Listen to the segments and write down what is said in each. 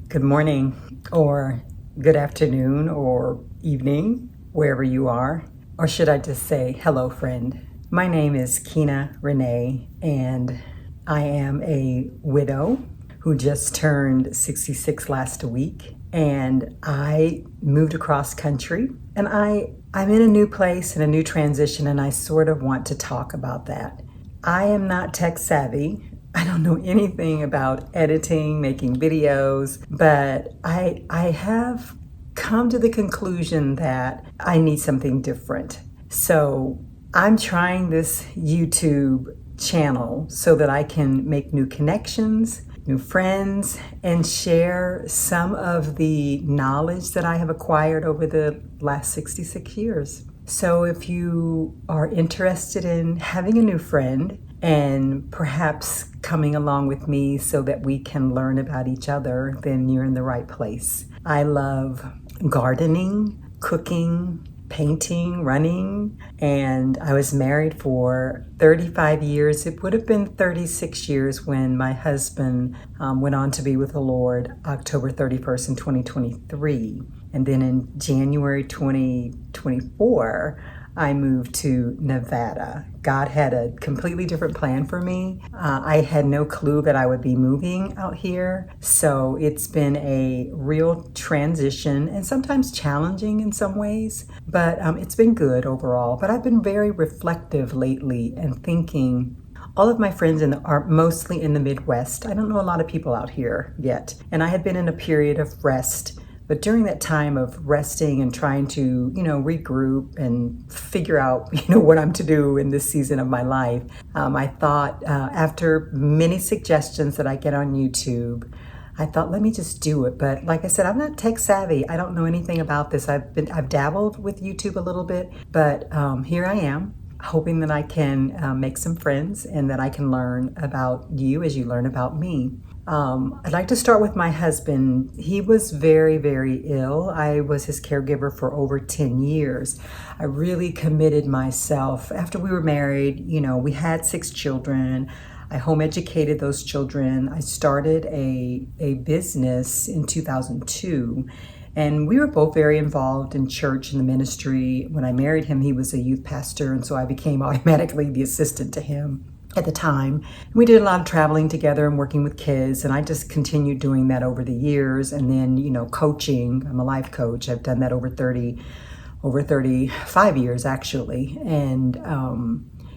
Good morning, or good afternoon, or evening, wherever you are. Or should I just say, hello, friend? My name is Kina Renee, and I am a widow who just turned 66 last week. And I moved across country, and I'm in a new place and a new transition, and I sort of want to talk about that. I am not tech savvy. I don't know anything about editing, making videos, but I have come to the conclusion that I need something different. So I'm trying this YouTube channel so that I can make new connections, new friends, and share some of the knowledge that I have acquired over the last 66 years. So if you are interested in having a new friend, and perhaps coming along with me so that we can learn about each other, then you're in the right place. I love gardening, cooking, painting, running, and I was married for 35 years. It would have been 36 years when my husband went on to be with the Lord October 31st in 2023. And then in January 2024, I moved to Nevada. God had a completely different plan for me. I had no clue that I would be moving out here. So it's been a real transition and sometimes challenging in some ways, but it's been good overall. But I've been very reflective lately and thinking, all of my friends are mostly in the Midwest. I don't know a lot of people out here yet. And I had been in a period of rest. But during that time of resting and trying to, regroup and figure out, what I'm to do in this season of my life, I thought after many suggestions that I get on YouTube, I thought, let me just do it. But like I said, I'm not tech savvy. I don't know anything about this. I've dabbled with YouTube a little bit, but here I am, hoping that I can make some friends and that I can learn about you as you learn about me. I'd like to start with my husband. He was very, very ill. I was his caregiver for over 10 years. I really committed myself. After we were married, we had 6 children. I home educated those children. I started a business in 2002. And we were both very involved in church and the ministry. When I married him, he was a youth pastor, and so I became automatically the assistant to him at the time. We did a lot of traveling together and working with kids, and I just continued doing that over the years. And then, coaching. I'm a life coach. I've done that over 35 years actually, and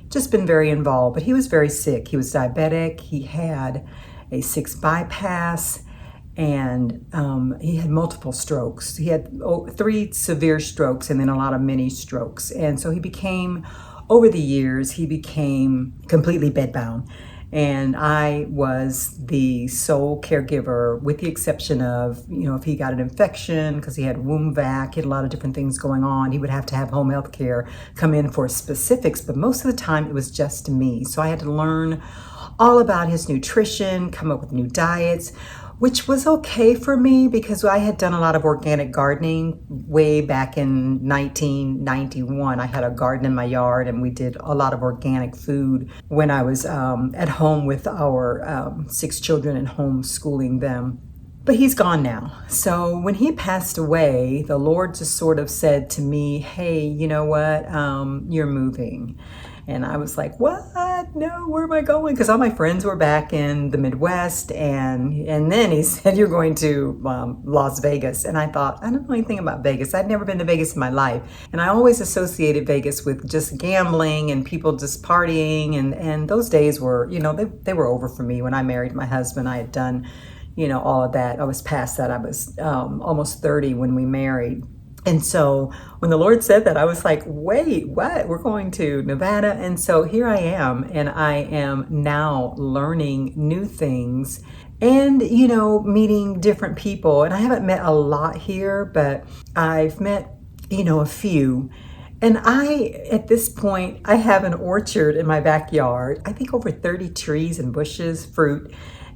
just been very involved. But he was very sick. He was diabetic. He had a 6 bypass, and he had multiple strokes. He had 3 severe strokes and then a lot of mini strokes. And so over the years, he became completely bedbound. And I was the sole caregiver, with the exception of, if he got an infection, because he had womb vac, he had a lot of different things going on, he would have to have home health care come in for specifics. But most of the time, it was just me. So I had to learn all about his nutrition, come up with new diets, which was okay for me because I had done a lot of organic gardening way back in 1991. I had a garden in my yard, and we did a lot of organic food when I was at home with our 6 children and homeschooling them. But he's gone now. So when he passed away, the Lord just sort of said to me, hey, you know what? You're moving. And I was like, what? No, where am I going? Because all my friends were back in the Midwest. And then he said, you're going to Las Vegas. And I thought, I don't know anything about Vegas. I'd never been to Vegas in my life. And I always associated Vegas with just gambling and people just partying. And those days were, they were over for me. When I married my husband, I had done, all of that. I was past that. I was almost 30 when we married. And so when the Lord said that, I was like, wait, what? We're going to Nevada? And so here I am, and I am now learning new things and, meeting different people. And I haven't met a lot here, but I've met, a few. And at this point, I have an orchard in my backyard. I think over 30 trees and bushes, fruit.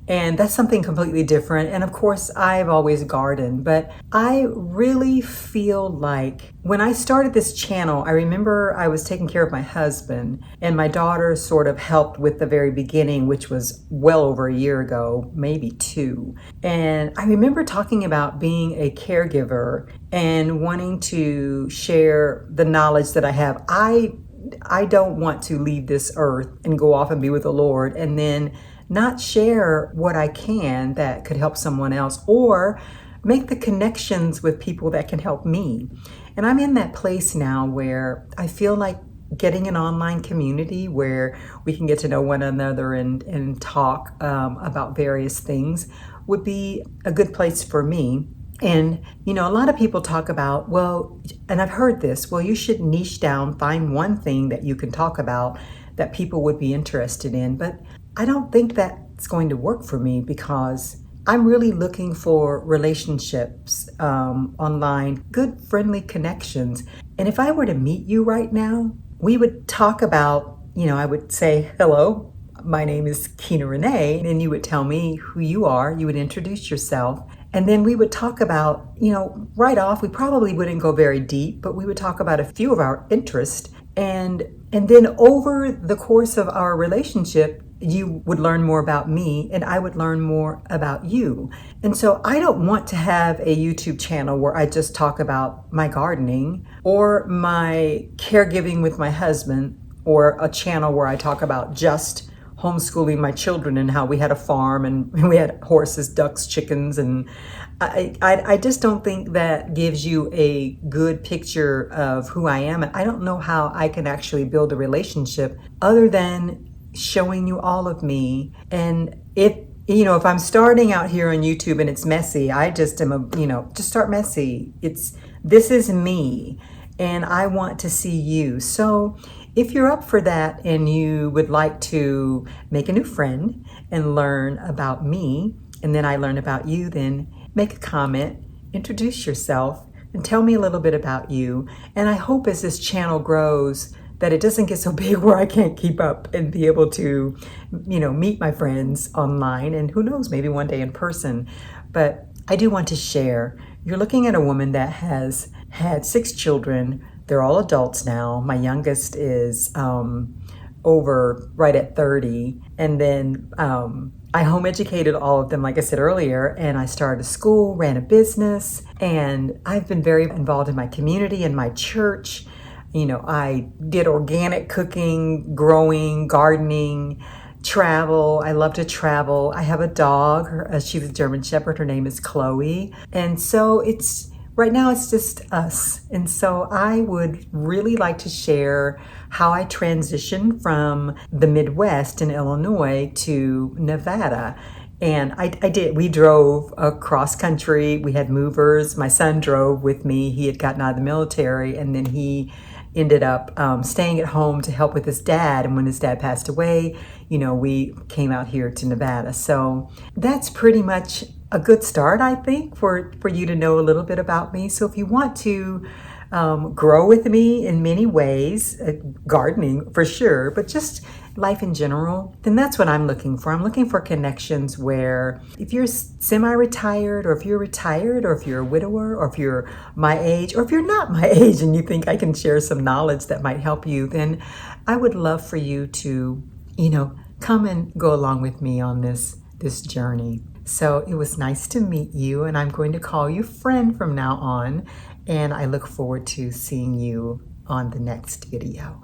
And that's something completely different. And of course, I've always gardened, but I really feel like when I started this channel, I remember I was taking care of my husband, and my daughter sort of helped with the very beginning, which was well over a year ago, maybe two. And I remember talking about being a caregiver and wanting to share the knowledge that I have. I don't want to leave this earth and go off and be with the Lord and then not share what I can that could help someone else, or make the connections with people that can help me. And I'm in that place now where I feel like getting an online community where we can get to know one another and talk about various things would be a good place for me. And, a lot of people talk about, well, and I've heard this, well, you should niche down, find one thing that you can talk about that people would be interested in. But I don't think that's going to work for me, because I'm really looking for relationships online, good, friendly connections. And if I were to meet you right now, we would talk about, I would say, hello, my name is Kina Renee, and you would tell me who you are. You would introduce yourself. And then we would talk about, right off, we probably wouldn't go very deep, but we would talk about a few of our interests. And then over the course of our relationship, you would learn more about me and I would learn more about you. And so I don't want to have a YouTube channel where I just talk about my gardening or my caregiving with my husband, or a channel where I talk about just homeschooling my children and how we had a farm and we had horses, ducks, chickens. And I just don't think that gives you a good picture of who I am. And I don't know how I can actually build a relationship other than showing you all of me. And if I'm starting out here on YouTube and it's messy, I just am just start messy. This is me and I want to see you. So if you're up for that and you would like to make a new friend and learn about me, and then I learn about you, then make a comment, introduce yourself, and tell me a little bit about you. And I hope as this channel grows that it doesn't get so big where I can't keep up and be able to, meet my friends online, and who knows, maybe one day in person. But I do want to share. You're looking at a woman that has had 6 children. They're all adults now. My youngest is over right at 30. And then I home educated all of them, like I said earlier, and I started a school, ran a business, and I've been very involved in my community and my church. I did organic cooking, growing, gardening, travel. I love to travel. I have a dog. She's a German Shepherd. Her name is Chloe. And so right now it's just us. And so I would really like to share how I transitioned from the Midwest in Illinois to Nevada. And I did. We drove across country. We had movers. My son drove with me. He had gotten out of the military, and then he ended up staying at home to help with his dad. And when his dad passed away, we came out here to Nevada. So that's pretty much a good start, I think, for you to know a little bit about me. So if you want to grow with me in many ways, gardening for sure, but just life in general, then that's what I'm looking for. I'm looking for connections where if you're semi-retired, or if you're retired, or if you're a widower, or if you're my age, or if you're not my age and you think I can share some knowledge that might help you, then I would love for you to, come and go along with me on this journey. So it was nice to meet you, and I'm going to call you friend from now on, and I look forward to seeing you on the next video.